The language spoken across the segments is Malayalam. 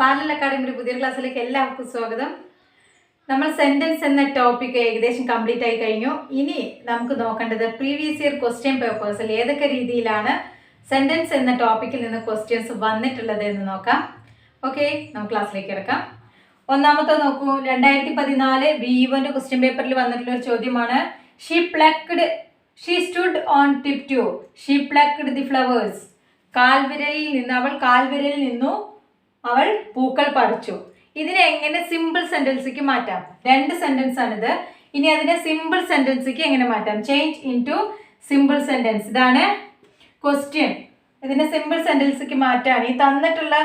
പാരലൽ അക്കാഡമിയുടെ പുതിയ ക്ലാസ്സിലേക്ക് എല്ലാവർക്കും സ്വാഗതം. നമ്മൾ സെന്റൻസ് എന്ന ടോപ്പിക് ഏകദേശം കംപ്ലീറ്റ് ആയി കഴിഞ്ഞു. ഇനി നമുക്ക് നോക്കേണ്ടത് പ്രീവിയസ് ഇയർ ക്വസ്റ്റ്യൻ പേപ്പേഴ്സിൽ ഏതൊക്കെ രീതിയിലാണ് സെന്റൻസ് എന്ന ടോപ്പിക്കിൽ നിന്ന് ക്വസ്റ്റ്യൻസ് വന്നിട്ടുള്ളത് എന്ന് നോക്കാം. ഓക്കെ, നമുക്ക് ക്ലാസ്സിലേക്ക് കിടക്കാം. ഒന്നാമത്തെ നോക്കൂ, 2014 B1 ക്വസ്റ്റ്യൻ പേപ്പറിൽ വന്നിട്ടുള്ള ഒരു ചോദ്യമാണ്. She stood on tiptoe, she plucked the flowers. അവൾ കാൽവിരലിൽ നിന്നു അവൾ പൂക്കൾ പറിച്ചു. ഇതിനെ എങ്ങനെ സിമ്പിൾ സെന്റൻസിലേക്ക് മാറ്റാം? 2 സെന്റൻസ് ആണിത്. ഇനി അതിനെ സിമ്പിൾ സെന്റൻസിലേക്ക് എങ്ങനെ മാറ്റാം? Change into simple sentence. ഇതാണ് ക്വസ്റ്റ്യൻ. ഇതിനെ സിമ്പിൾ സെന്റൻസിലേക്ക് മാറ്റാൻ ഈ തന്നിട്ടുള്ള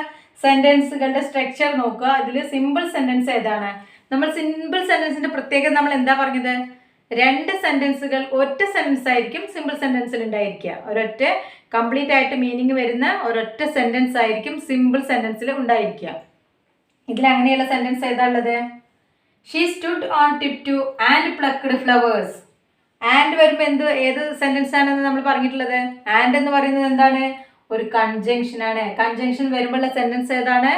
സെന്റൻസുകളുടെ സ്ട്രക്ചർ നോക്കുക. ഇതിൽ സിമ്പിൾ സെന്റൻസ് ഏതാണ്? നമ്മൾ സിമ്പിൾ സെന്റൻസിന്റെ പ്രത്യേകത നമ്മൾ എന്താ പറഞ്ഞത്? 2 സെന്റൻസുകൾ ഒറ്റ സെന്റൻസ് ആയിരിക്കും സിമ്പിൾ സെന്റൻസിൽ ഉണ്ടായിരിക്കുക. ഒരൊറ്റ കംപ്ലീറ്റ് ആയിട്ട് മീനിങ് വരുന്ന ഒരൊറ്റ സെന്റൻസ് ആയിരിക്കും സിമ്പിൾ സെന്റൻസിൽ ഉണ്ടായിരിക്കുക. ഇതിൽ അങ്ങനെയുള്ള സെന്റൻസ് ഏതാ ഉള്ളത്? She stood on tiptoe and plucked flowers. And വരുമ്പോൾ ഏത് സെന്റൻസ് ആണെന്ന് നമ്മൾ പറഞ്ഞിട്ടുള്ളത്? ആൻഡ് എന്ന് പറയുന്നത് എന്താണ്? ഒരു കൺജങ്ഷൻ ആണ്. കൺജങ്ഷൻ വരുമ്പോഴുള്ള സെന്റൻസ് ഏതാണ്?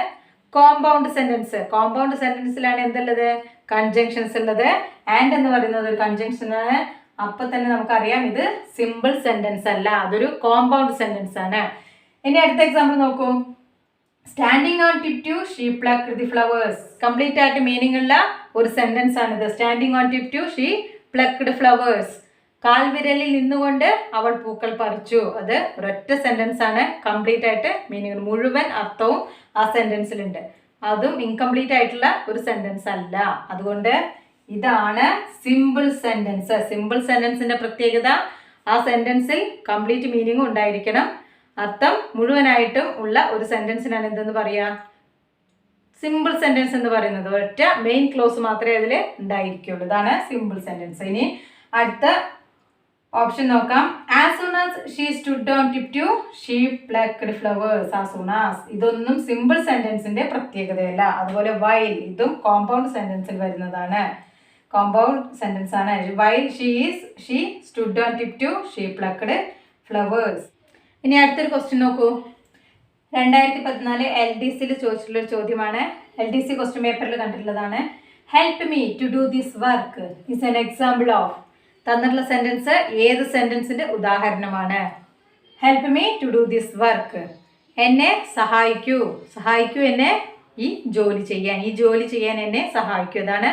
Compound sentence. കോമ്പൗണ്ട് സെന്റൻസിലാണ് എന്തുള്ളത്? കൺജങ്ഷൻസ് ഉള്ളത്. ആൻഡ് എന്ന് പറയുന്നത് ഒരു കൺജങ്ഷൻ ആണ്. അപ്പൊ തന്നെ നമുക്കറിയാം ഇത് സിമ്പിൾ സെന്റൻസ് അല്ല, അതൊരു കോമ്പൗണ്ട് സെന്റൻസ് ആണ്. ഇനി അടുത്ത എക്സാമ്പിൾ നോക്കൂ. Standing on tiptoe she plucked the flowers. Complete ആയിട്ട് മീനിങ് ഉള്ള ഒരു സെന്റൻസ് ആണിത്. Standing on tiptoe she plucked flowers. കാൽവിരലിൽ നിന്നുകൊണ്ട് അവൾ പൂക്കൾ പറിച്ചു. അത് ഒരൊറ്റ സെന്റൻസ് ആണ്. കംപ്ലീറ്റ് ആയിട്ട് മീനിങ് മുഴുവൻ അർത്ഥവും ആ സെന്റൻസിലുണ്ട്. അതും ഇൻകംപ്ലീറ്റ് ആയിട്ടുള്ള ഒരു സെന്റൻസ് അല്ല. അതുകൊണ്ട് ഇതാണ് സിമ്പിൾ സെന്റൻസ്. സിമ്പിൾ സെന്റൻസിന്റെ പ്രത്യേകത ആ സെന്റൻസിൽ കംപ്ലീറ്റ് മീനിങ് ഉണ്ടായിരിക്കണം. അർത്ഥം മുഴുവനായിട്ടും ഉള്ള ഒരു സെന്റൻസിനാണ് എന്തെന്ന് പറയാ? സിമ്പിൾ സെന്റൻസ് എന്ന് പറയുന്നത്. ഒറ്റ മെയിൻ ക്ലോസ് മാത്രമേ അതിൽ ഉണ്ടായിരിക്കുള്ളൂ. ഇതാണ് സിമ്പിൾ സെന്റൻസ്. ഇനി അടുത്ത ഓപ്ഷൻ നോക്കാം. As soon as she stood on tiptoe she plucked flowers. As soon as ഇതൊന്നും സിമ്പിൾ സെന്റൻസിന്റെ പ്രത്യേകതയല്ല. അതുപോലെ വൈൽ ഇതും കോമ്പൗണ്ട് സെന്റൻസിൽ വരുന്നതാണ്. കോമ്പൗണ്ട് സെന്റൻസ് ആണ്. While she stood on tiptoe she plucked flowers. ഇനി അടുത്തൊരു ക്വസ്റ്റ്യൻ നോക്കൂ. 2014 LDCയിൽ ചോദിച്ചിട്ടുള്ളൊരു ചോദ്യമാണ്. LDC ക്വസ്റ്റ്യൻ പേപ്പറിൽ കണ്ടിട്ടുള്ളതാണ്. Help me to do this work is an example of. തന്നിട്ടുള്ള സെന്റൻസ് ഏത് സെന്റൻസിന്റെ ഉദാഹരണമാണ്? Help me to do this work. എന്നെ സഹായിക്കൂ, സഹായിക്കൂ എന്നെ ഈ ജോലി ചെയ്യാൻ എന്നെ സഹായിക്കൂ. അതാണ്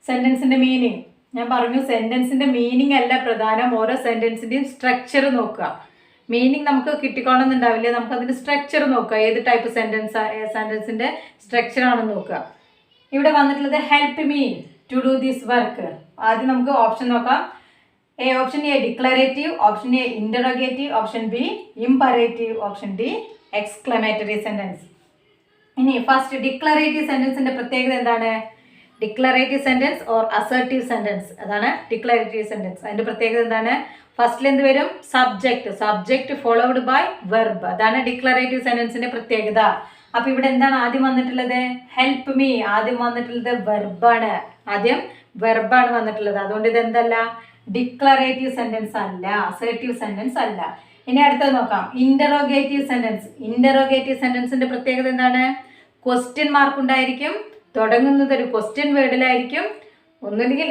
സെന്റൻസിന്റെ മീനിങ്. ഞാൻ പറഞ്ഞു സെന്റൻസിന്റെ മീനിങ് അല്ല പ്രധാനം, ഓരോ സെന്റൻസിന്റെയും സ്ട്രക്ചർ നോക്കുക. മീനിങ് നമുക്ക് കിട്ടിക്കോണമെന്നുണ്ടാവില്ല, നമുക്ക് അതിന്റെ സ്ട്രക്ചർ നോക്കുക. ഏത് ടൈപ്പ് സെന്റൻസിന്റെ സ്ട്രക്ചർ ആണെന്ന് നോക്കുക. ഇവിടെ വന്നിട്ടുള്ളത് help me to do this work. ആദ്യം നമുക്ക് ഓപ്ഷൻ നോക്കാം. Option A declarative, option A interrogative, option B imperative, option D exclamatory sentence. ഇനി ഫസ്റ്റ് ഡിക്ലറേറ്റീവ് സെന്റൻസിന്റെ പ്രത്യേകത എന്താണ്? Declarative sentence or assertive sentence, അതാണ് ഡിക്ലറേറ്റീവ് സെന്റൻസ്. അതിന്റെ പ്രത്യേകത എന്താണ്? ഫസ്റ്റിൽ എന്ത് വരും? Subject followed by verb. അതാണ് ഡിക്ലറേറ്റീവ് സെന്റൻസിന്റെ പ്രത്യേകത. അപ്പൊ ഇവിടെ എന്താണ് ആദ്യം വന്നിട്ടുള്ളത്? Help me. ആദ്യം വന്നിട്ടുള്ളത് വെർബാണ്. വന്നിട്ടുള്ളത്. അതുകൊണ്ട് ഇത് എന്തല്ല? ഡിക്ലറേറ്റീവ് സെന്റൻസ് അല്ല, അസർട്ടീവ് സെന്റൻസ് അല്ല. ഇനി അടുത്തത് നോക്കാം. ഇന്ററോഗേറ്റീവ് സെന്റൻസിന്റെ പ്രത്യേകത എന്താണ്? ക്വസ്റ്റ്യൻ മാർക്ക് ഉണ്ടായിരിക്കും. തുടങ്ങുന്നത് ഒരു ക്വസ്റ്റ്യൻ വേർഡിലായിരിക്കും. ഒന്നുമില്ലെങ്കിൽ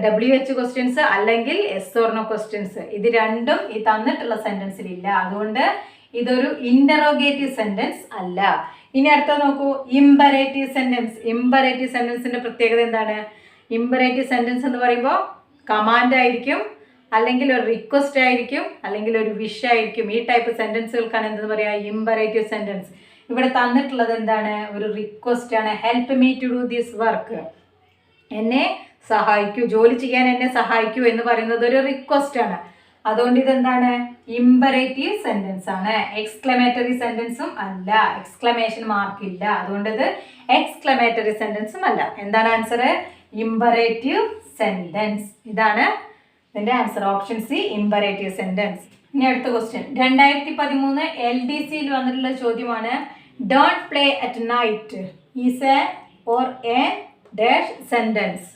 WH ക്വസ്റ്റ്യൻസ് അല്ലെങ്കിൽ yes or no ക്വസ്റ്റ്യൻസ്. ഇത് രണ്ടും ഈ തന്നിട്ടുള്ള സെന്റൻസിൽ ഇല്ല. അതുകൊണ്ട് ഇതൊരു ഇന്ററോഗേറ്റീവ് സെന്റൻസ് അല്ല. ഇനി അടുത്തത് നോക്കൂ. ഇംപറേറ്റീവ് സെന്റൻസിന്റെ പ്രത്യേകത എന്താണ്? ഇംപറേറ്റീവ് സെന്റൻസ് എന്ന് പറയുമ്പോൾ കമാൻഡ് ആയിരിക്കും, അല്ലെങ്കിൽ ഒരു റിക്വസ്റ്റ് ആയിരിക്കും, അല്ലെങ്കിൽ ഒരു വിഷ് ആയിരിക്കും. ഈ ടൈപ്പ് സെന്റൻസുകൾക്കാണ് എന്തെന്ന് പറയാ? Imperative sentence. ഇവിടെ തന്നിട്ടുള്ളത് എന്താണ്? ഒരു റിക്വസ്റ്റ് ആണ്. Help me to do this work. എന്നെ സഹായിക്കൂ, ജോലി ചെയ്യാൻ എന്നെ സഹായിക്കൂ എന്ന് പറയുന്നത് ഒരു റിക്വസ്റ്റ് ആണ്. അതുകൊണ്ട് ഇതെന്താണ്? ഇംപറേറ്റീവ് സെന്റൻസ് ആണ്. എക്സ്ക്ലമേറ്ററി സെന്റൻസും അല്ല, എക്സ്ക്ലമേഷൻ മാർക്ക് ഇല്ല. അതുകൊണ്ട് ഇത് എക്സ്ക്ലമേറ്ററി സെന്റൻസും അല്ല. എന്താണ് ആൻസർ? Imperative sentence. ഇതാണ് ഇതിന്റെ answer. Option C imperative sentence. ഇനി അടുത്ത ക്വസ്റ്റ്യൻ 2013 LDCയിൽ വന്നിട്ടുള്ള ചോദ്യമാണ്. Don't play at night is A or A dash sentence.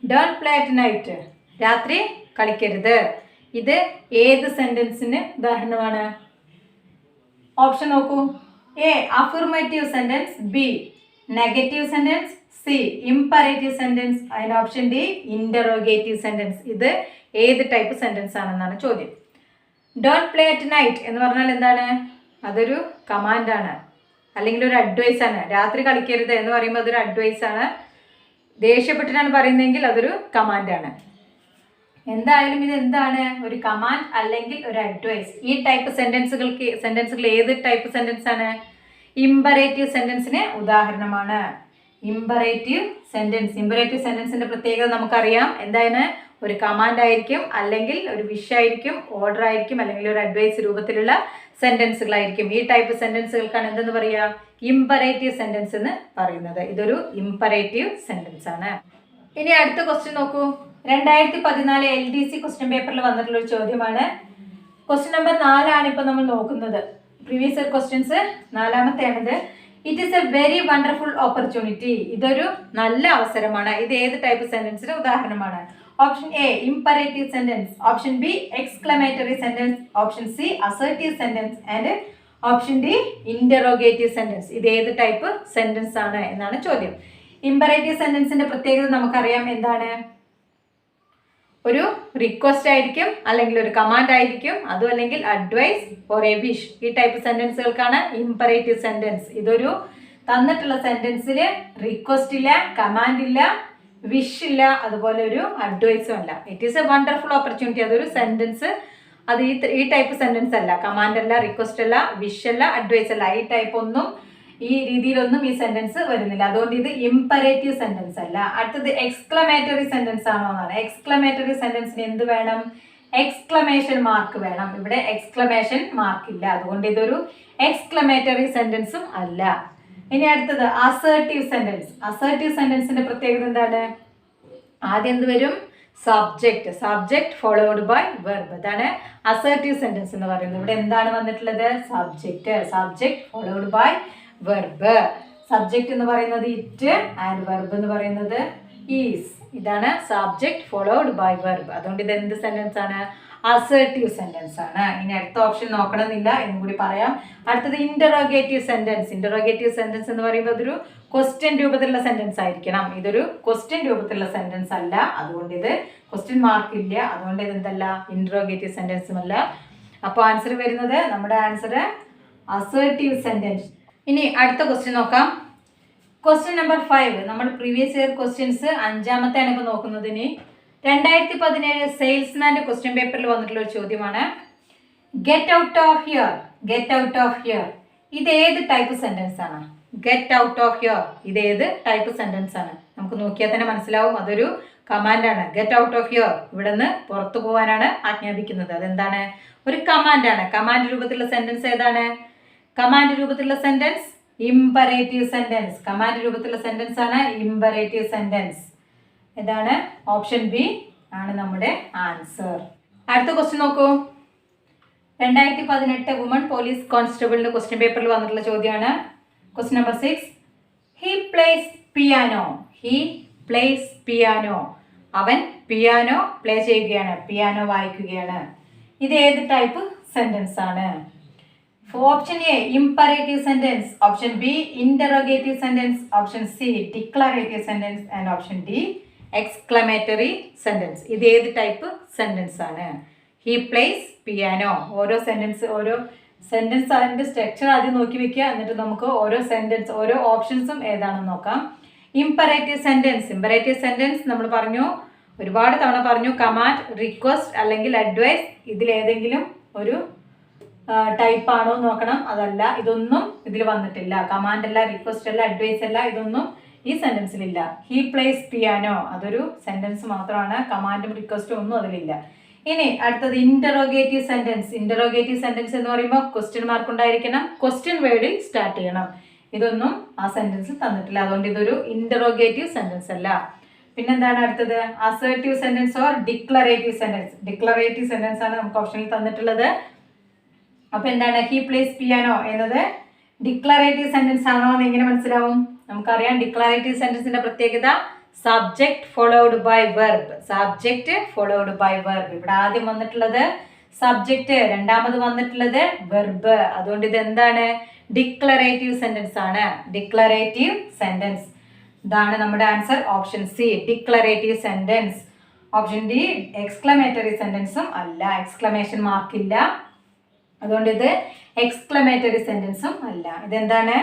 Don't play at night, രാത്രി കളിക്കരുത്. ഇത് ഏത് സെന്റൻസിന് ഉദാഹരണമാണ്? ഓപ്ഷൻ നോക്കൂ. A affirmative sentence, B negative sentence, C imperative sentence, അതിന് ഓപ്ഷൻ ഡി ഇന്ററോഗേറ്റീവ് സെന്റൻസ്. ഇത് ഏത് ടൈപ്പ് സെന്റൻസ് ആണെന്നാണ് ചോദ്യം. ഡോണ്ട് പ്ലേ അറ്റ് നൈറ്റ് എന്ന് പറഞ്ഞാൽ എന്താണ്? അതൊരു കമാൻഡാണ്, അല്ലെങ്കിൽ ഒരു അഡ്വൈസ് ആണ്. രാത്രി കളിക്കരുത് എന്ന് പറയുമ്പോൾ അതൊരു അഡ്വൈസ് ആണ്. ദേഷ്യപ്പെട്ടിട്ടാണ് പറയുന്നതെങ്കിൽ അതൊരു കമാൻഡാണ്. എന്തായാലും ഇത് എന്താണ്? ഒരു കമാൻഡ് അല്ലെങ്കിൽ ഒരു അഡ്വൈസ്. ഈ ടൈപ്പ് സെന്റൻസുകൾ ഏത് ടൈപ്പ് സെന്റൻസ് ആണ്? ഇംപറേറ്റീവ് സെന്റൻസിന് ഉദാഹരണമാണ്. ഇംപറേറ്റീവ് സെന്റൻസിന്റെ പ്രത്യേകത നമുക്കറിയാം. എന്താണ്? ഒരു കമാൻഡ് ആയിരിക്കും, അല്ലെങ്കിൽ ഒരു വിഷ് ആയിരിക്കും, ഓർഡർ ആയിരിക്കും, അല്ലെങ്കിൽ ഒരു അഡ്വൈസ് രൂപത്തിലുള്ള സെന്റൻസുകളായിരിക്കും. ഈ ടൈപ്പ് സെന്റൻസുകൾക്കാണ് എന്തെന്ന് പറയുക? ഇംപറേറ്റീവ് സെന്റൻസ് എന്ന് പറയുന്നത്. ഇതൊരു ഇംപറേറ്റീവ് സെന്റൻസ് ആണ്. ഇനി അടുത്ത ക്വസ്റ്റ്യൻ നോക്കൂ. 2014 LDC ക്വസ്റ്റ്യൻ പേപ്പറിൽ വന്നിട്ടുള്ള ഒരു ചോദ്യമാണ്. ക്വസ്റ്റ്യൻ നമ്പർ 4 ആണ് ഇപ്പോൾ നമ്മൾ നോക്കുന്നത്. പ്രീവിയസ് ഇയർ ക്വസ്റ്റ്യൻസ് 4ാമത്തെയാണിത്. It is a very wonderful opportunity. ഇതൊരു നല്ല അവസരമാണ്. ഇത് ഏത് ടൈപ്പ് സെന്റൻസിന് ഉദാഹരണമാണ്? Option A imperative sentence, option B exclamatory sentence, option C assertive sentence and option D interrogative sentence. ഇത് ഏത് ടൈപ്പ് സെന്റൻസ് ആണ് എന്നാണ് ചോദ്യം. ഇംപറേറ്റീവ് സെന്റൻസിന്റെ പ്രത്യേകത നമുക്കറിയാം. എന്താണ്? ഒരു റിക്വസ്റ്റ് ആയിരിക്കും, അല്ലെങ്കിൽ ഒരു കമാൻഡ് ആയിരിക്കും, അതും അല്ലെങ്കിൽ അഡ്വൈസ് ഓർ എ വിഷ്. ഈ ടൈപ്പ് സെന്റൻസുകൾക്കാണ് ഇംപറേറ്റീവ് സെന്റൻസ്. ഇതൊരു തന്നിട്ടുള്ള സെന്റൻസിൽ റിക്വസ്റ്റ് ഇല്ല, കമാൻഡ് ഇല്ല, വിഷ് ഇല്ല, അതുപോലെ ഒരു അഡ്വൈസും അല്ല. It is A wonderful opportunity. അതൊരു സെന്റൻസ്. അത് ഈ ടൈപ്പ് സെന്റൻസ് അല്ല. കമാൻഡ് അല്ല, റിക്വസ്റ്റ് അല്ല, വിഷ് അല്ല, അഡ്വൈസ് അല്ല. ഈ ടൈപ്പ് ഒന്നും, ഈ രീതിയിലൊന്നും ഈ സെന്റൻസ് വരുന്നില്ല. അതുകൊണ്ട് ഇത് ഇംപറേറ്റീവ് സെന്റൻസ് അല്ല. അടുത്തത് എക്സ്ക്ലമേറ്ററി സെന്റൻസ് ആണോ എന്നാണ്. എക്സ്ക്ലമേറ്ററി സെന്റൻസിന് എന്ത് വേണം? എക്സ്ക്ലമേഷൻ മാർക്ക് വേണം. ഇവിടെ എക്സ്ക്ലമേഷൻ മാർക്ക് ഇല്ല. അതുകൊണ്ട് ഇതൊരു എക്സ്ക്ലമേറ്ററി സെന്റൻസും അല്ല. ഇനി അടുത്തത് അസർട്ടീവ് സെന്റൻസ്. അസർട്ടീവ് സെന്റൻസിന്റെ പ്രത്യേകത എന്താണ്? ആദ്യം എന്ത് വരും? Subject followed by verb. അതാണ് അസർട്ടീവ് സെന്റൻസ് എന്ന് പറയുന്നത്. ഇവിടെ എന്താണ് വന്നിട്ടുള്ളത്? Subject followed by verb. Subject എന്ന് പറയുന്നത് ഇറ്റ് ആൻഡ് വെർബ് എന്ന് പറയുന്നത് ഈസ്. ഇതാണ് സബ്ജക്റ്റ് ഫോളോഡ് ബൈ വെർബ്. അതുകൊണ്ട് ഇത് എന്ത് സെന്റൻസ് ആണ്? അസർട്ടീവ് സെന്റൻസ് ആണ്. ഇനി അടുത്ത ഓപ്ഷൻ നോക്കണമെന്നില്ല എന്നും കൂടി പറയാം. അടുത്തത് ഇന്ററോഗേറ്റീവ് സെന്റൻസ്. ഇന്ററോഗേറ്റീവ് സെന്റൻസ് എന്ന് പറയുമ്പോൾ അതൊരു ക്വസ്റ്റ്യൻ രൂപത്തിലുള്ള സെന്റൻസ് ആയിരിക്കണം. ഇതൊരു ക്വസ്റ്റ്യൻ രൂപത്തിലുള്ള സെന്റൻസ് അല്ല. അതുകൊണ്ട് ഇത് ക്വസ്റ്റ്യൻ മാർക്ക് ഇല്ല. അതുകൊണ്ട് ഇത് എന്തല്ല? ഇന്ററോഗേറ്റീവ് സെന്റൻസും അല്ല. അപ്പോൾ ആൻസർ വരുന്നത്, നമ്മുടെ ആൻസർ അസർട്ടീവ് സെന്റൻസ്. ഇനി അടുത്ത ക്വസ്റ്റ്യൻ നോക്കാം. Question number 5. നമ്മൾ പ്രീവിയസ് ഇയർ ക്വസ്റ്റ്യൻസ് 5ാമത്തെയാണ് ഇപ്പോൾ നോക്കുന്നത്. ഇനി 2017 സെയിൽസ്മാൻ്റെ ക്വസ്റ്റ്യൻ പേപ്പറിൽ വന്നിട്ടുള്ള ഒരു ചോദ്യമാണ്. Get out of here. ഇത് ഏത് ടൈപ്പ് സെന്റൻസ് ആണ്? ഗെറ്റ് ഔട്ട് ഓഫ് ഹിയർ ഇത് ഏത് ടൈപ്പ് സെന്റൻസ് ആണ്? നമുക്ക് നോക്കിയാൽ തന്നെ മനസ്സിലാവും. അതൊരു കമാൻഡാണ്. ഗെറ്റ് ഔട്ട് ഓഫ് ഹിയർ, ഇവിടെ നിന്ന് പുറത്തു പോകാനാണ് ആജ്ഞാപിക്കുന്നത്. അതെന്താണ്? ഒരു കമാൻഡാണ്. കമാൻഡ് രൂപത്തിലുള്ള സെന്റൻസ് ഏതാണ്? കമാൻഡ് രൂപത്തിലുള്ള സെന്റൻസ് ഇംപറേറ്റീവ് സെന്റൻസ്. കമാൻഡ് രൂപത്തിലുള്ള സെന്റൻസ് ആണ് ഇംപറേറ്റീവ് സെന്റൻസ്. ഇതാണ് ഓപ്ഷൻ ബി ആണ് നമ്മുടെ ആൻസർ. അടുത്ത ക്വസ്റ്റ്യൻ നോക്കൂ. 2018 വുമൺ പോലീസ് കോൺസ്റ്റബിളിന്റെ ക്വസ്റ്റ്യൻ പേപ്പറിൽ വന്നിട്ടുള്ള ചോദ്യമാണ്. Question number 6. He place piano. അവൻ പിയാനോ പ്ലേ ചെയ്യുകയാണ്, പിയാനോ വായിക്കുകയാണ്. ഇത് ഏത് ടൈപ്പ് സെന്റൻസ് ആണ്? Option A imperative sentence, option B interrogative sentence, option C declarative sentence and option D exclamatory sentence. ഇത് ഏത് ടൈപ്പ് സെന്റൻസ് ആണ്? He place piano. ഓരോ സെന്റൻസ് അതിൻ്റെ സ്ട്രക്ചർ ആദ്യം നോക്കി വെക്കുക. എന്നിട്ട് നമുക്ക് ഓരോ ഓപ്ഷൻസും ഏതാണെന്ന് നോക്കാം. ഇംപറേറ്റീവ് സെന്റൻസ് നമ്മൾ പറഞ്ഞു, ഒരുപാട് തവണ പറഞ്ഞു. കമാൻഡ്, റിക്വസ്റ്റ് അല്ലെങ്കിൽ അഡ്വൈസ്, ഇതിലേതെങ്കിലും ഒരു ടൈപ്പ് ആണോ നോക്കണം. അതല്ല, ഇതൊന്നും ഇതിൽ വന്നിട്ടില്ല. കമാൻഡ് അല്ല, റിക്വസ്റ്റ് അല്ല, അഡ്വൈസ് അല്ല, ഇതൊന്നും ഈ സെന്റൻസിലില്ല. ഹി പ്ലേസ് പിയാനോ അതൊരു സെന്റൻസ് മാത്രമാണ്. കമാൻഡും റിക്വസ്റ്റും ഒന്നും അതിലില്ല. ഇനി അടുത്തത് ഇന്ററോഗേറ്റീവ് സെന്റൻസ് എന്ന് പറയുമ്പോൾ ക്വസ്റ്റ്യൻ മാർക്ക് ഉണ്ടായിരിക്കണം, ക്വസ്റ്റ്യൻ വേർഡിൽ സ്റ്റാർട്ട് ചെയ്യണം. ഇതൊന്നും ആ സെന്റൻസിൽ തന്നിട്ടില്ല. അതുകൊണ്ട് ഇതൊരു ഇന്ററോഗേറ്റീവ് സെന്റൻസ് അല്ല. പിന്നെന്താണ് അടുത്തത്? Assertive sentence or declarative sentence ആണ് നമുക്ക് ഓപ്ഷനിൽ തന്നിട്ടുള്ളത്. അപ്പൊ എന്താണ്? ഹി പ്ലേസ് പിയാനോ എന്നത് ഡിക്ലറേറ്റീവ് സെന്റൻസ് ആണോ എന്ന് എങ്ങനെ മനസ്സിലാവും? നമുക്കറിയാം ഡിക്ലറേറ്റീവ് സെന്റൻസിന്റെ പ്രത്യേകത സബ്ജക്റ്റ് ഫോളോഡ് ബൈ വെർബ്. ഇവിടെ ആദ്യം വന്നിട്ടുള്ളത് സബ്ജക്റ്റ് രണ്ടാമത് വന്നിട്ടുള്ളത് വെർബ്. അതുകൊണ്ട് ഇത് എന്താണ്? ഡിക്ലറേറ്റീവ് സെന്റൻസ് ആണ്. Declarative sentence. ഇതാണ് നമ്മുടെ answer. Option C declarative sentence. Option D exclamatory സെന്റൻസും അല്ല, എക്സ്ക്ലമേഷൻ മാർക്കില്ല. അതുകൊണ്ട് ഇത് എക്സ്ക്ലമേറ്ററി സെന്റൻസും അല്ല. ഇതെന്താണ്?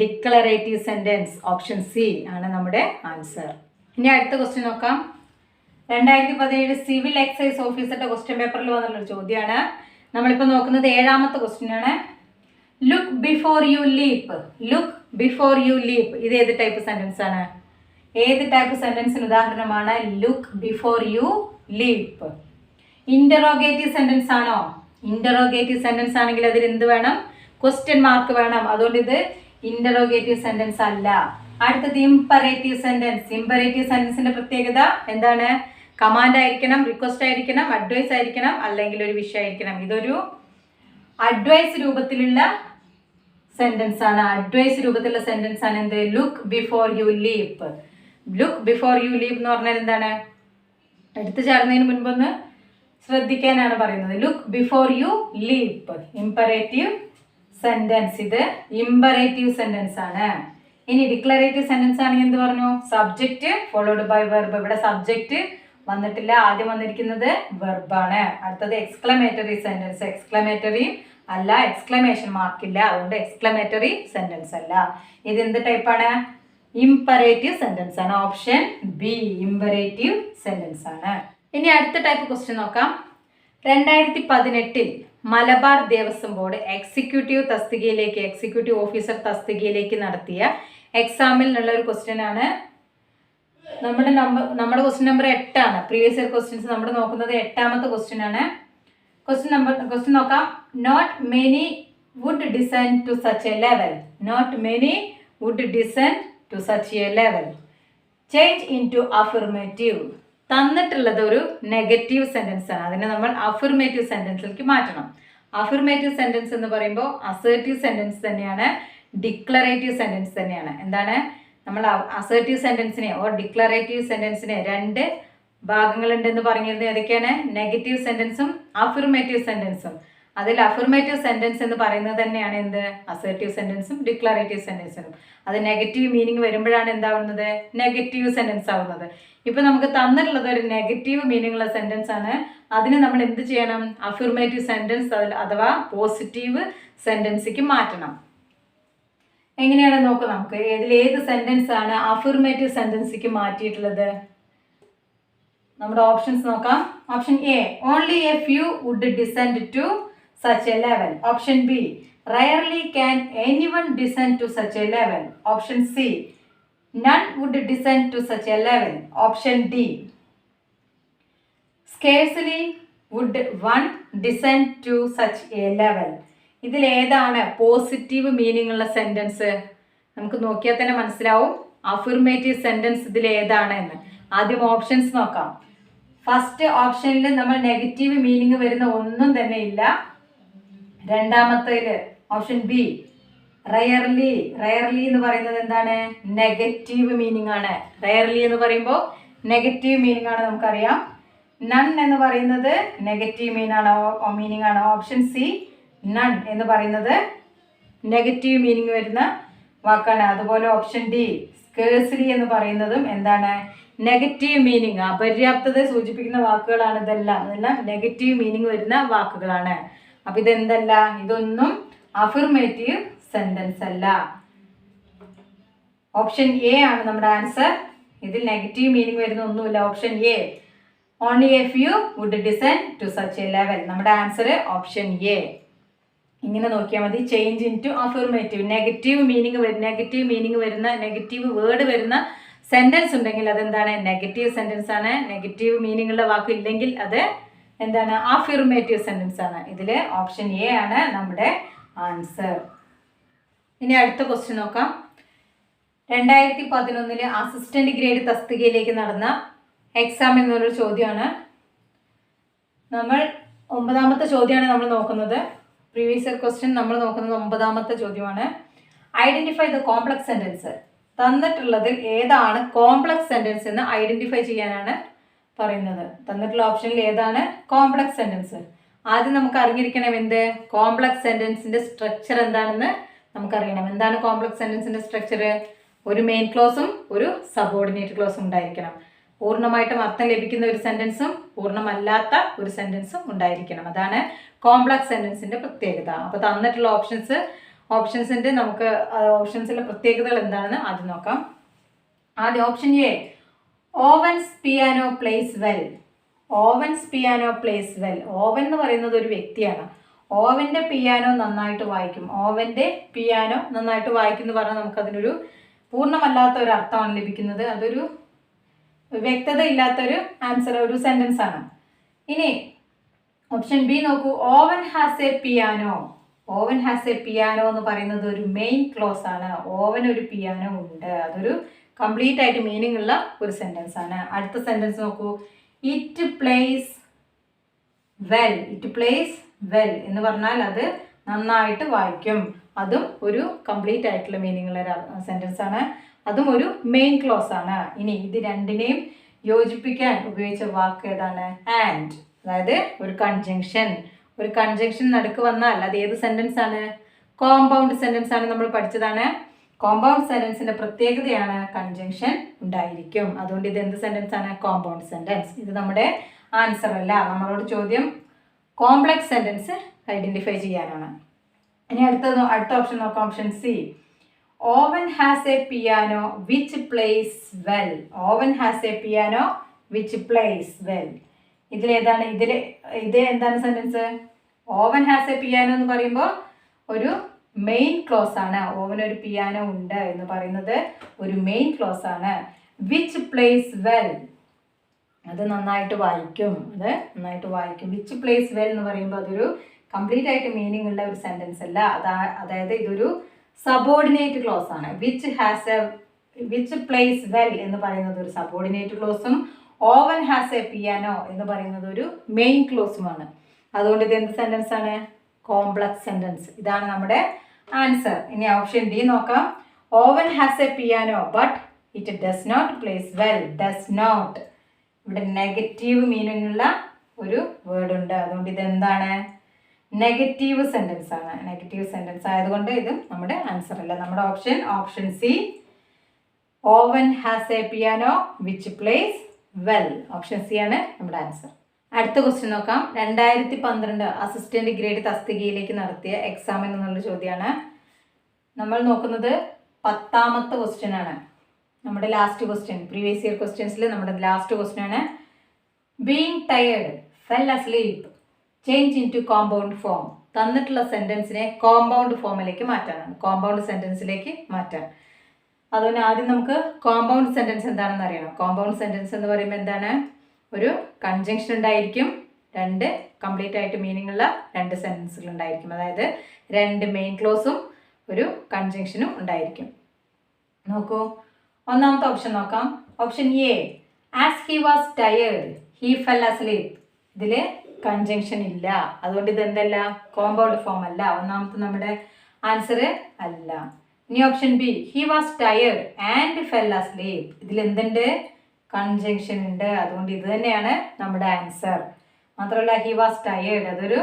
Declarative sentence. ഓപ്ഷൻ സി ആണ് നമ്മുടെ ആൻസർ. ഇനി അടുത്ത ക്വസ്റ്റ്യൻ നോക്കാം. 2017 സിവിൽ എക്സൈസ് ഓഫീസറുടെ ക്വസ്റ്റ്യൻ പേപ്പറിൽ വന്നിട്ടുള്ള ചോദ്യമാണ്. നമ്മളിപ്പോൾ നോക്കുന്നത് 7ാമത്തെ ക്വസ്റ്റ്യൻ ആണ്. Look before you leap. Look before you leap. ഇത് ഏത് ടൈപ്പ് സെന്റൻസ് ആണ്? ഏത് ടൈപ്പ് സെന്റൻസിന് ഉദാഹരണമാണ് look before you leap? Interrogative sentence ആണോ? ഇന്ററോഗേറ്റീവ് സെന്റൻസ് ആണെങ്കിൽ അതിൽ എന്ത് വേണം? ക്വസ്റ്റ്യൻ മാർക്ക് വേണം. അതുകൊണ്ട് ഇത് ഇന്ററോഗേറ്റീവ് സെന്റൻസ് അല്ല. അടുത്തത് ഇംപറേറ്റീവ് സെന്റൻസ്. ഇംപറേറ്റീവ് സെന്റൻസിന്റെ പ്രത്യേകത എന്താണ്? കമാൻഡ് ആയിരിക്കണം, റിക്വസ്റ്റ് ആയിരിക്കണം, അഡ്വൈസ് ആയിരിക്കണം, അല്ലെങ്കിൽ ഒരു വിഷയം ആയിരിക്കണം. ഇതൊരു അഡ്വൈസ് രൂപത്തിലുള്ള സെന്റൻസ് ആണ്. അഡ്വൈസ് രൂപത്തിലുള്ള സെന്റൻസ് ആണ് എന്ത്? Look before you leap. Look before you leap എന്ന് പറഞ്ഞാൽ എന്താണ്? എടുത്തു ചാടുന്നതിന് മുൻപൊന്ന് ശ്രദ്ധിക്കാനാണ് പറയുന്നത്. Look before you leap. Imperative sentence. ഇത് ഇംപറേറ്റീവ് സെന്റൻസ് ആണ്. ഇനി ഡിക്ലറേറ്റീവ് സെന്റൻസ് ആണെങ്കിൽ എന്ത് പറഞ്ഞു? Subject followed by verb. ഇവിടെ സബ്ജക്റ്റ് വന്നിട്ടില്ല, ആദ്യം വന്നിരിക്കുന്നത് വെർബാണ്. അടുത്തത് എക്സ്ക്ലമേറ്ററി സെന്റൻസ്. എക്സ്ക്ലമേറ്ററി അല്ല, എക്സ്ക്ലമേഷൻ മാർക്കില്ല, അതുകൊണ്ട് എക്സ്ക്ലമേറ്ററി സെന്റൻസ് അല്ല. ഇത് എന്ത് ടൈപ്പാണ്? ഇംപറേറ്റീവ് സെന്റൻസ് ആണ്. ഓപ്ഷൻ ബി ഇംപറേറ്റീവ് സെന്റൻസ് ആണ്. ഇനി അടുത്ത ടൈപ്പ് ക്വസ്റ്റ്യൻ നോക്കാം. 2018 മലബാർ ദേവസ്വം ബോർഡ് എക്സിക്യൂട്ടീവ് തസ്തികയിലേക്ക്, എക്സിക്യൂട്ടീവ് ഓഫീസർ തസ്തികയിലേക്ക് നടത്തിയ എക്സാമിൽ നിന്നുള്ള ഒരു ക്വസ്റ്റ്യൻ ആണ്. നമ്മുടെ ക്വസ്റ്റ്യൻ നമ്പർ 8 ആണ്. പ്രീവിയസ് ഇയർ ക്വസ്റ്റ്യൻസ് നമ്മൾ നോക്കുന്നത് 8ാമത്തെ ക്വസ്റ്റ്യൻ ആണ്. ക്വസ്റ്റ്യൻ നോക്കാം. Not many would descend to such a level. Not many would descend to such a level. Change into affirmative. തന്നിട്ടുള്ളത് ഒരു നെഗറ്റീവ് സെന്റൻസ് ആണ്. അതിനെ നമ്മൾ അഫിർമേറ്റീവ് സെന്റൻസിലേക്ക് മാറ്റണം. അഫിർമേറ്റീവ് സെന്റൻസ് എന്ന് പറയുമ്പോൾ അസേർട്ടീവ് സെന്റൻസ് തന്നെയാണ്, ഡിക്ലറേറ്റീവ് സെന്റൻസ് തന്നെയാണ്. എന്താണ്? നമ്മൾ അസേർട്ടീവ് സെന്റൻസിനെ ഓർ ഡിക്ലറേറ്റീവ് സെന്റൻസിനെ 2 ഭാഗങ്ങളുണ്ടെന്ന് പറഞ്ഞിരുന്നത്. ഏതൊക്കെയാണ്? നെഗറ്റീവ് സെന്റൻസും അഫിർമേറ്റീവ് സെന്റൻസും. അതിൽ അഫിർമേറ്റീവ് സെന്റൻസ് എന്ന് പറയുന്നത് തന്നെയാണ് എന്ത്? അസേർട്ടീവ് സെന്റൻസും ഡിക്ലറേറ്റീവ് സെന്റൻസും. അത് നെഗറ്റീവ് മീനിങ് വരുമ്പോഴാണ് എന്താവുന്നത്? നെഗറ്റീവ് സെന്റൻസ് ആവുന്നത്. ഇപ്പൊ നമുക്ക് തന്നിട്ടുള്ളത് ഒരു നെഗറ്റീവ് മീനിങ് ഉള്ള സെന്റൻസ് ആണ്. അതിന് നമ്മൾ എന്ത് ചെയ്യണം? അഫിർമേറ്റീവ് സെന്റൻസ് അഥവാ പോസിറ്റീവ് സെന്റൻസിലേക്ക് മാറ്റണം. എങ്ങനെയാണ് നോക്കാം നമുക്ക്. ഏത് സെന്റൻസ് ആണ് അഫിർമേറ്റീവ് സെന്റൻസിലേക്ക് മാറ്റിയിട്ടുള്ളത്? നമ്മുടെ ഓപ്ഷൻസ് നോക്കാം. Option A only a few would descend to such a level. Option B rarely can anyone descend to such a level. Option C none would descend to such a level. Option D scarcely would one descend to such a level. ഇതിൽ ഏതാണ് പോസിറ്റീവ് മീനിങ് ഉള്ള സെന്റൻസ്? നമുക്ക് നോക്കിയാൽ തന്നെ മനസ്സിലാവും അഫിർമേറ്റീവ് സെന്റൻസ് ഇതിൽ ഏതാണ് എന്ന്. ആദ്യം ഓപ്ഷൻസ് നോക്കാം. ഫസ്റ്റ് ഓപ്ഷനിൽ നമ്മൾ നെഗറ്റീവ് മീനിങ് വരുന്ന ഒന്നും തന്നെ ഇല്ല. രണ്ടാമത്തേല് ഓപ്ഷൻ ബി റയർലി. റയർലി എന്ന് പറയുന്നത് എന്താണ്? നെഗറ്റീവ് മീനിങ് ആണ്. റയർലി എന്ന് പറയുമ്പോൾ നെഗറ്റീവ് മീനിങ് ആണ്, നമുക്കറിയാം. നൺ എന്ന് പറയുന്നത് നെഗറ്റീവ് മീനിങ് ആണ്. ഓപ്ഷൻ സി നൺ എന്ന് പറയുന്നത് നെഗറ്റീവ് മീനിങ് വരുന്ന വാക്കാണ്. അതുപോലെ ഓപ്ഷൻ ഡി സ്കേഴ്സ്ലി എന്ന് പറയുന്നതും എന്താണ്? നെഗറ്റീവ് മീനിങ്, അപര്യാപ്തത സൂചിപ്പിക്കുന്ന വാക്കുകളാണ്. ഇതെല്ലാം നെഗറ്റീവ് മീനിങ് വരുന്ന വാക്കുകളാണ്. അപ്പൊ ഇതെന്തല്ല? ഇതൊന്നും അഫിർമേറ്റീവ് സെന്റൻസ് അല്ല. ഓപ്ഷൻ എ ആണ് നമ്മുടെ ആൻസർ. ഇതിൽ നെഗറ്റീവ് മീനിങ് വരുന്ന ഒന്നുമില്ല. Option A only a few would descend to such a level. നമ്മുടെ ആൻസർ ഓപ്ഷൻ എ. ഇങ്ങനെ നോക്കിയാൽ മതി. Change into affirmative. Negative meaning വരുന്ന നെഗറ്റീവ് വേർഡ് വരുന്ന സെന്റൻസ് ഉണ്ടെങ്കിൽ അതെന്താണ്? നെഗറ്റീവ് സെന്റൻസ് ആണ്. നെഗറ്റീവ് മീനിങ് ഉള്ള വാക്ക് ഇല്ലെങ്കിൽ അത് എന്താണ്? അഫിർമേറ്റീവ് സെന്റൻസ് ആണ്. ഇതിൽ ഓപ്ഷൻ എ ആണ് നമ്മുടെ ആൻസർ. ഇനി അടുത്ത ക്വസ്റ്റ്യൻ നോക്കാം. 2011 അസിസ്റ്റന്റ് ഗ്രേഡ് തസ്തികയിലേക്ക് നടന്ന എക്സാമിൽ നിന്നൊരു ചോദ്യമാണ്. നമ്മൾ 9ാമത്തെ ചോദ്യമാണ് നമ്മൾ നോക്കുന്നത്. പ്രീവിയസ് ഇയർ ക്വസ്റ്റ്യൻ നമ്മൾ നോക്കുന്നത് 9ാമത്തെ ചോദ്യമാണ്. Identify the complex sentence. തന്നിട്ടുള്ളതിൽ ഏതാണ് കോംപ്ലക്സ് സെന്റൻസ് എന്ന് ഐഡന്റിഫൈ ചെയ്യാനാണ് പറയുന്നത്. തന്നിട്ടുള്ള ഓപ്ഷനിൽ ഏതാണ് കോംപ്ലക്സ് സെന്റൻസ്? ആദ്യം നമുക്ക് അറിഞ്ഞിരിക്കണം എന്ത് കോംപ്ലക്സ് സെന്റൻസിന്റെ സ്ട്രക്ചർ എന്താണെന്ന് നമുക്കറിയണം. എന്താണ് കോംപ്ലക്സ് സെന്റൻസിന്റെ സ്ട്രക്ചർ? ഒരു മെയിൻ ക്ലോസും ഒരു സബോർഡിനേറ്റ് ക്ലോസും ഉണ്ടായിരിക്കണം. പൂർണ്ണമായിട്ടും അർത്ഥം ലഭിക്കുന്ന ഒരു സെന്റൻസും പൂർണ്ണമല്ലാത്ത ഒരു സെന്റൻസും ഉണ്ടായിരിക്കണം. അതാണ് കോംപ്ലക്സ് സെന്റൻസിന്റെ പ്രത്യേകത. അപ്പോൾ തന്നിട്ടുള്ള ഓപ്ഷൻസിന്റെ നമുക്ക് ഓപ്ഷൻസിലെ പ്രത്യേകതകൾ എന്താണെന്ന് ആദ്യം നോക്കാം. ആദ്യം option A, Owen's piano plays well. Owen's piano plays well. Owen എന്ന് പറയുന്നത് ഒരു വ്യക്തിയാണ്. ഓവന്റെ പിയാനോ നന്നായിട്ട് വായിക്കും. ഓവന്റെ പിയാനോ നന്നായിട്ട് വായിക്കും എന്ന് പറഞ്ഞാൽ നമുക്കതിനൊരു പൂർണ്ണമല്ലാത്ത ഒരു അർത്ഥമാണ് ലഭിക്കുന്നത്. അതൊരു വ്യക്തത ഇല്ലാത്തൊരു ആൻസർ, ഒരു സെന്റൻസ് ആണ്. ഇനി ഓപ്ഷൻ ബി നോക്കൂ. Owen has a piano. Owen has a piano എന്ന് പറയുന്നത് ഒരു മെയിൻ ക്ലോസ് ആണ്. ഓവൻ ഒരു പിയാനോ ഉണ്ട്. അതൊരു കംപ്ലീറ്റ് ആയിട്ട് മീനിങ് ഉള്ള ഒരു സെന്റൻസ് ആണ്. അടുത്ത സെന്റൻസ് നോക്കൂ. It place well. It place well എന്ന് പറഞ്ഞാൽ അത് നന്നായിട്ട് വായിക്കും. അതും ഒരു കംപ്ലീറ്റ് ആയിട്ടുള്ള മീനിങ് ഉള്ള സെന്റൻസ് ആണ്. അതും ഒരു മെയിൻ ക്ലോസ് ആണ്. ഇനി ഇത് രണ്ടിനെയും യോജിപ്പിക്കാൻ ഉപയോഗിച്ച വാക്ക് ഏതാണ്? ആൻഡ്. അതായത് ഒരു കൺജങ്ഷൻ. ഒരു കൺജങ്ഷൻ നടുക്ക് വന്നാൽ അത് ഏത് സെന്റൻസ് ആണ്? കോമ്പൗണ്ട് സെന്റൻസ് ആണ്. നമ്മൾ പഠിച്ചതാണ്. കോമ്പൗണ്ട് സെന്റൻസിന്റെ പ്രത്യേകതയാണ് കൺജങ്ഷൻ ഉണ്ടായിരിക്കും. അതുകൊണ്ട് ഇത് എന്ത് സെന്റൻസ് ആണ്? Compound sentence. ഇത് നമ്മുടെ ആൻസർ അല്ല. നമ്മളോട് ചോദ്യം കോംപ്ലക്സ് സെന്റൻസ് ഐഡന്റിഫൈ ചെയ്യാനാണ്. ഇനി അടുത്ത ഓപ്ഷൻ നോക്കാം. Option C, Owen has a piano which plays well. Owen has a piano which plays well. ഇതിലേതാണ്? ഇത് എന്താണ് സെന്റൻസ്? ഓവൻ ഹാസ് എ പിയാനോ എന്ന് പറയുമ്പോൾ ഒരു മെയിൻ ക്ലോസ് ആണ്. ഓവൻ ഒരു പിയാനോ ഉണ്ട് എന്ന് പറയുന്നത് ഒരു മെയിൻ ക്ലോസ് ആണ്. വിച്ച് പ്ലേസ് വെൽ, അത് നന്നായിട്ട് വായിക്കും. വിച്ച് പ്ലേസ് വെൽ എന്ന് പറയുമ്പോൾ അതൊരു കംപ്ലീറ്റ് ആയിട്ട് മീനിങ് ഉള്ള ഒരു സെന്റൻസ് അല്ല. അതായത് ഇതൊരു സബോർഡിനേറ്റ് ക്ലോസ് ആണ്. വിച്ച് പ്ലേസ് വെൽ എന്ന് പറയുന്നത് ഒരു സബോർഡിനേറ്റ് ക്ലോസും ഓവൻ ഹാസ് എ പിയാനോ എന്ന് പറയുന്നത് ഒരു മെയിൻ ക്ലോസുമാണ്. അതുകൊണ്ട് ഇത് എന്ത് സെന്റൻസ് ആണ്? Complex sentence. ഇതാണ് നമ്മുടെ ആൻസർ. ഇനി ഓപ്ഷൻ ഡി നോക്കാം. Owen has a piano but it does not plays well. Does not, ഇവിടെ നെഗറ്റീവ് മീനിങ് ഉള്ള ഒരു വേർഡ് ഉണ്ട്. അതുകൊണ്ട് ഇതെന്താണ്? നെഗറ്റീവ് സെന്റൻസ് ആണ്. നെഗറ്റീവ് സെന്റൻസ് ആയതുകൊണ്ട് ഇത് നമ്മുടെ ആൻസർ അല്ല. നമ്മുടെ option C, Owen has a piano which plays well. Option C ആണ് നമ്മുടെ ആൻസർ. അടുത്ത ക്വസ്റ്റ്യൻ നോക്കാം. 2012 അസിസ്റ്റന്റ് ഗ്രേഡ് തസ്തികയിലേക്ക് നടത്തിയ എക്സാമിൽ നിന്നുള്ള ചോദ്യമാണ്. നമ്മൾ നോക്കുന്നത് 10ാമത്തെ ക്വസ്റ്റ്യൻ ആണ്. നമ്മുടെ ലാസ്റ്റ് ക്വസ്റ്റ്യൻ, പ്രീവിയസ് ഇയർ ക്വസ്റ്റ്യൻസിൽ നമ്മുടെ ലാസ്റ്റ് ക്വസ്റ്റ്യൻ ആണ്. Being tired fell asleep change into compound form. തന്നിട്ടുള്ള സെന്റൻസിനെ കോമ്പൗണ്ട് ഫോമിലേക്ക് മാറ്റാനാണ്. കോമ്പൗണ്ട് സെന്റൻസിലേക്ക് മാറ്റാൻ. അതുകൊണ്ട് ആദ്യം നമുക്ക് കോമ്പൗണ്ട് സെന്റൻസ് എന്താണെന്ന് അറിയണം. കോമ്പൗണ്ട് സെന്റൻസ് എന്ന് പറയുമ്പോൾ എന്താണ്? ഒരു കൺജങ്ഷൻ ഉണ്ടായിരിക്കും. രണ്ട് കംപ്ലീറ്റ് ആയിട്ട് മീനിങ് ഉള്ള രണ്ട് സെന്റൻസുകൾ ഉണ്ടായിരിക്കും. അതായത് രണ്ട് മെയിൻ ക്ലോസും ഒരു കൺജങ്ഷനും ഉണ്ടായിരിക്കും. നോക്കൂ, ഒന്നാമത്തെ ഓപ്ഷൻ നോക്കാം. Option A, as he was tired he fell asleep. ഇതിൽ കൺജങ്ഷൻ ഇല്ല. അതുകൊണ്ട് ഇത് എന്തല്ല? കോമ്പൗണ്ട് ഫോം അല്ല. ഒന്നാമത്തെ നമ്മുടെ ആൻസർ അല്ല. ഇനി option B, he was tired and fell asleep. ഇതിൽ എന്തുണ്ട്? കൺജങ്ഷൻ ഉണ്ട്. അതുകൊണ്ട് ഇത് തന്നെയാണ് നമ്മുടെ ആൻസർ. മാത്രമല്ല ഹി വാസ് ടയേർഡ് അതൊരു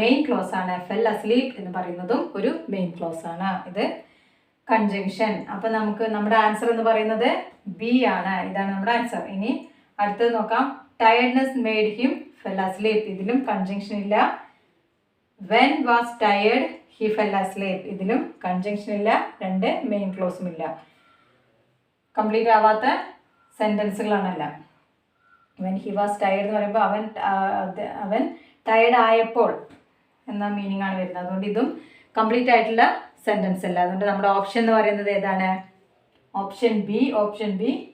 മെയിൻ ക്ലോസ് ആണ്. ഫെൽ അസ്ലീപ് എന്ന് പറയുന്നതും ഒരു മെയിൻ ക്ലോസ് ആണ്. ഇത് കൺജങ്ഷൻ. അപ്പം നമുക്ക് നമ്മുടെ ആൻസർ എന്ന് പറയുന്നത് ബി ആണ്. ഇതാണ് നമ്മുടെ ആൻസർ. ഇനി അടുത്തത് നോക്കാം. Tiredness made him fell asleep. ഇതിലും കൺജങ്ഷൻ ഇല്ല. When was tired he fell asleep. ഇതിലും കൺജങ്ഷൻ ഇല്ല. രണ്ട് മെയിൻ ക്ലോസും ഇല്ല. കംപ്ലീറ്റ് ആവാത്ത സെൻറ്റൻസുകളാണല്ല. വെൻ ഹി വാസ് ടയേർഡ് എന്ന് പറയുമ്പോൾ അവൻ ടയേർഡ് ആയപ്പോൾ എന്ന മീനിങ് ആണ് വരുന്നത്. അതുകൊണ്ട് ഇതും കംപ്ലീറ്റ് ആയിട്ടുള്ള സെൻറ്റൻസ് അല്ല. അതുകൊണ്ട് നമ്മുടെ ഓപ്ഷൻ എന്ന് പറയുന്നത് ഏതാണ്? Option B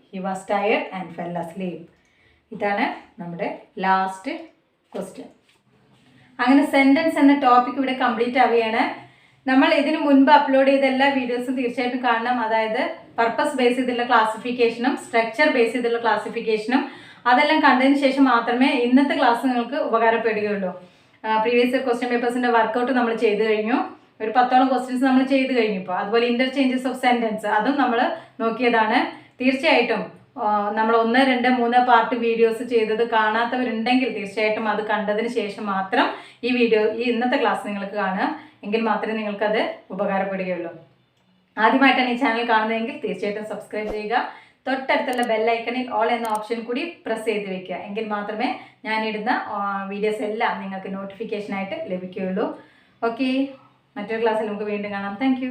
he was tired and fell asleep. ഇതാണ് നമ്മുടെ ലാസ്റ്റ് ക്വസ്റ്റ്യൻ. അങ്ങനെ സെൻറ്റൻസ് എന്ന ടോപ്പിക് ഇവിടെ കംപ്ലീറ്റ് ആവുകയാണ്. നമ്മൾ ഇതിനു മുൻപ് അപ്ലോഡ് ചെയ്ത എല്ലാ വീഡിയോസും തീർച്ചയായിട്ടും കാണണം. അതായത് പർപ്പസ് ബേസ് ചെയ്തുള്ള ക്ലാസിഫിക്കേഷനും സ്ട്രക്ചർ ബേസ് ചെയ്തുള്ള ക്ലാസിഫിക്കേഷനും അതെല്ലാം കണ്ടതിന് ശേഷം മാത്രമേ ഇന്നത്തെ ക്ലാസ് നിങ്ങൾക്ക് ഉപകാരപ്പെടുകയുള്ളൂ. പ്രീവിയസ് ക്വസ്റ്റ്യൻ പേപ്പേഴ്സിൻ്റെ വർക്കൗട്ട് നമ്മൾ ചെയ്ത് കഴിഞ്ഞു. ഒരു 10ഓളം ക്വസ്റ്റ്യൻസ് നമ്മൾ ചെയ്ത് കഴിഞ്ഞു ഇപ്പോൾ. അതുപോലെ ഇൻ്റർചേഞ്ചസ് ഓഫ് സെൻറ്റൻസ് അതും നമ്മൾ നോക്കിയതാണ്. തീർച്ചയായിട്ടും നമ്മൾ 1, 2, 3 പാർട്ട് വീഡിയോസ് ചെയ്തത് കാണാത്തവരുണ്ടെങ്കിൽ തീർച്ചയായിട്ടും അത് കണ്ടതിന് ശേഷം മാത്രം ഈ ഇന്നത്തെ ക്ലാസ് നിങ്ങൾക്ക് കാണുക. എങ്കിൽ മാത്രമേ നിങ്ങൾക്കത് ഉപകാരപ്പെടുകയുള്ളൂ. ആദ്യമായിട്ടാണ് ഈ ചാനൽ കാണുന്നതെങ്കിൽ തീർച്ചയായിട്ടും സബ്സ്ക്രൈബ് ചെയ്യുക. തൊട്ടടുത്തുള്ള ബെല്ലൈക്കണിൽ ഓൾ എന്ന ഓപ്ഷൻ കൂടി പ്രസ് ചെയ്ത് വെക്കുക. എങ്കിൽ മാത്രമേ ഞാനിടുന്ന വീഡിയോസ് എല്ലാം നിങ്ങൾക്ക് നോട്ടിഫിക്കേഷനായിട്ട് ലഭിക്കുകയുള്ളൂ. ഓക്കെ, മറ്റൊരു ക്ലാസ്സിൽ നമുക്ക് വീണ്ടും കാണാം. താങ്ക്